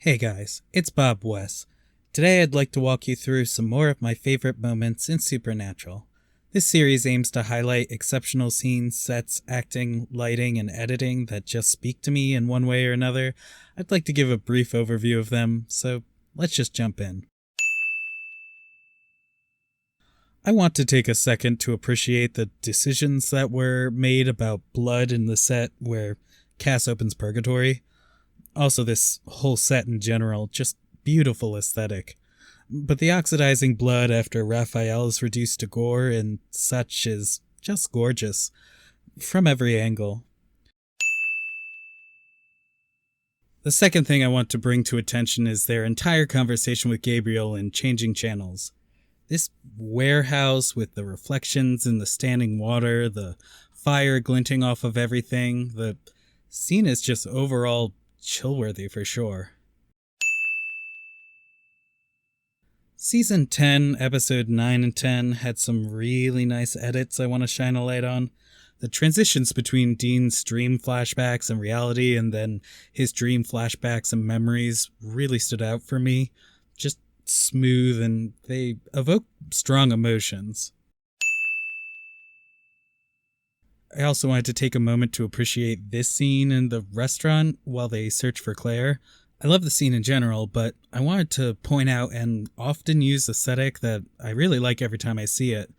Hey guys, it's Bob West. Today I'd like to walk you through some more of my favorite moments in Supernatural. This series aims to highlight exceptional scenes, sets, acting, lighting, and editing that just speak to me in one way or another. I'd like to give a brief overview of them, so let's just jump in. I want to take a second to appreciate the decisions that were made about blood in the set where Cass opens Purgatory. Also, this whole set in general, just beautiful aesthetic. But the oxidizing blood after Raphael is reduced to gore and such is just gorgeous. From every angle. The second thing I want to bring to attention is their entire conversation with Gabriel in Changing Channels. This warehouse with the reflections in the standing water, the fire glinting off of everything, the scene is just overall chill-worthy for sure. Season 10, episode 9 and 10 had some really nice edits I want to shine a light on. The transitions between Dean's dream flashbacks and reality and then his dream flashbacks and memories really stood out for me. Just smooth and they evoke strong emotions. I also wanted to take a moment to appreciate this scene in the restaurant while they search for Claire. I love the scene in general, but I wanted to point out an often used aesthetic that I really like every time I see it.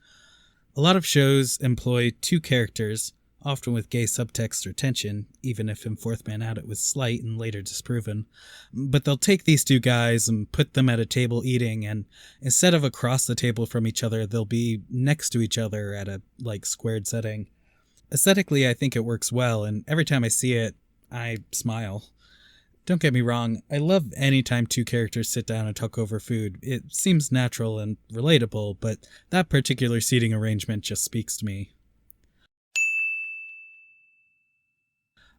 A lot of shows employ two characters, often with gay subtext or tension, even if in Fourth Man Out it was slight and later disproven. But they'll take these two guys and put them at a table eating, and instead of across the table from each other, they'll be next to each other at a, squared setting. Aesthetically, I think it works well, and every time I see it, I smile. Don't get me wrong, I love any time two characters sit down and talk over food. It seems natural and relatable, but that particular seating arrangement just speaks to me.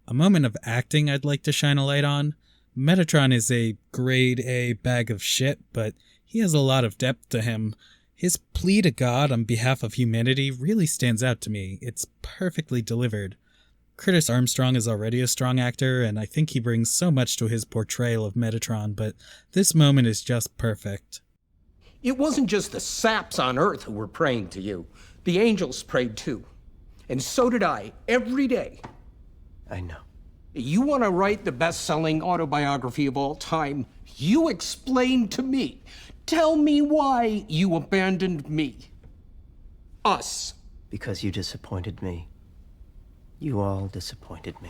A moment of acting I'd like to shine a light on. Metatron is a grade A bag of shit, but he has a lot of depth to him. His plea to God on behalf of humanity really stands out to me. It's perfectly delivered. Curtis Armstrong is already a strong actor, and I think he brings so much to his portrayal of Metatron, but this moment is just perfect. It wasn't just the saps on Earth who were praying to you. The angels prayed too. And so did I, every day. I know. You want to write the best-selling autobiography of all time? You explain to me. Tell me why you abandoned me. Us. Because you disappointed me. You all disappointed me.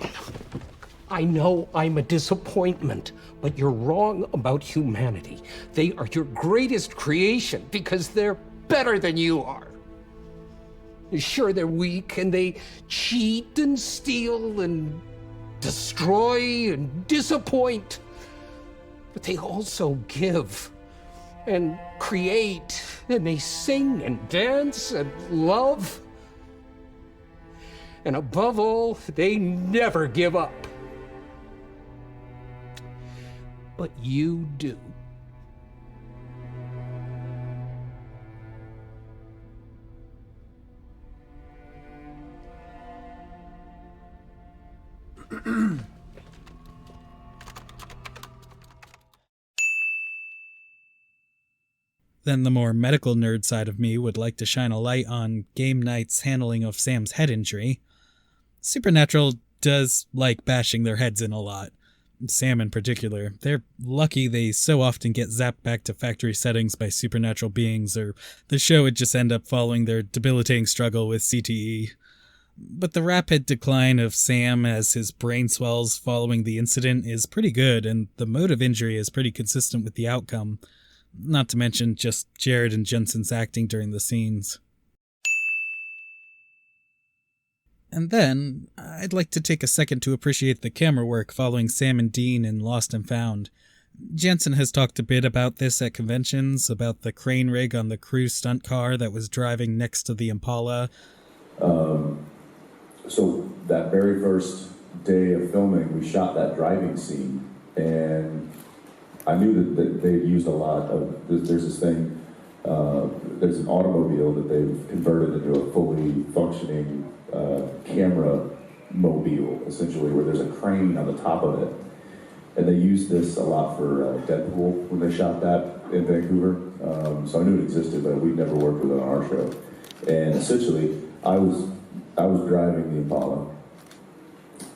I know I'm a disappointment, but you're wrong about humanity. They are your greatest creation because they're better than you are. Sure, they're weak and they cheat and steal and destroy and disappoint, but they also give and create, and they sing and dance and love. And above all, they never give up. But you do. Then the more medical nerd side of me would like to shine a light on Game Night's handling of Sam's head injury. Supernatural does like bashing their heads in a lot. Sam in particular. They're lucky they so often get zapped back to factory settings by supernatural beings, or the show would just end up following their debilitating struggle with CTE. But the rapid decline of Sam as his brain swells following the incident is pretty good, and the mode of injury is pretty consistent with the outcome. Not to mention just Jared and Jensen's acting during the scenes. And then, I'd like to take a second to appreciate the camera work following Sam and Dean in Lost and Found. Jensen has talked a bit about this at conventions, about the crane rig on the crew stunt car that was driving next to the Impala. So that very first day of filming, we shot that driving scene, and I knew that they'd used a lot of, there's this thing, there's an automobile that they've converted into a fully functioning camera mobile, essentially, where there's a crane on the top of it. And they used this a lot for Deadpool when they shot that in Vancouver. So I knew it existed, but we'd never worked with it on our show. And essentially, I was driving the Impala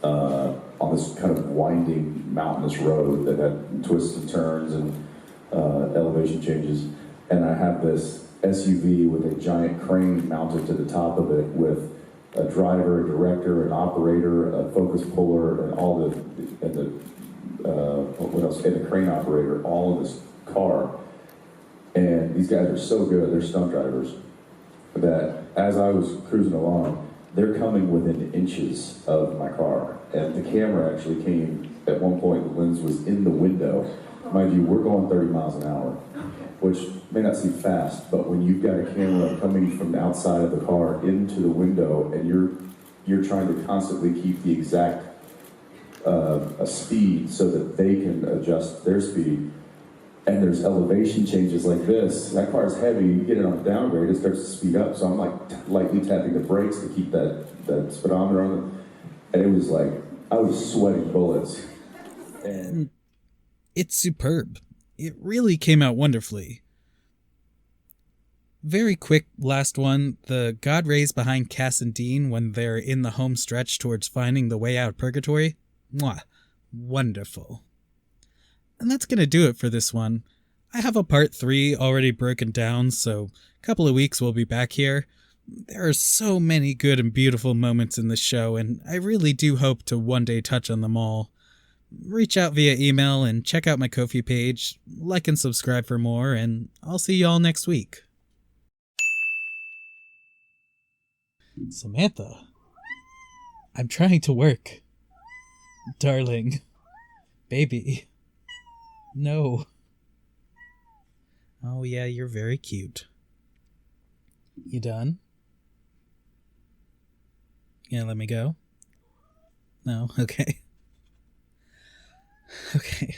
on this kind of winding mountainous road that had twists and turns and elevation changes. And I have this SUV with a giant crane mounted to the top of it with a driver, a director, an operator, a focus puller, and all the what else? And a crane operator, all in this car. And these guys are so good, they're stunt drivers, that as I was cruising along, they're coming within inches of my car. And the camera actually came, at one point, the lens was in the window. Mind you, we're going 30 miles an hour, which may not seem fast, but when you've got a camera coming from the outside of the car into the window, and you're trying to constantly keep the exact speed so that they can adjust their speed, and there's elevation changes like this. That car's heavy, you get it on a downgrade, it starts to speed up, so I'm like lightly tapping the brakes to keep that speedometer on it. And it was like, I was sweating bullets. And it's superb. It really came out wonderfully. Very quick last one, the God rays behind Cass and Dean when they're in the home stretch towards finding the way out of Purgatory. Mwah. Wonderful. And that's going to do it for this one. I have a part 3 already broken down, so a couple of weeks we'll be back here. There are so many good and beautiful moments in this show, and I really do hope to one day touch on them all. Reach out via email and check out my Ko-fi page, like and subscribe for more, and I'll see y'all next week. Samantha, I'm trying to work. Darling. Baby. No. Oh yeah, you're very cute. You done? Yeah, let me go? No? Okay. Okay.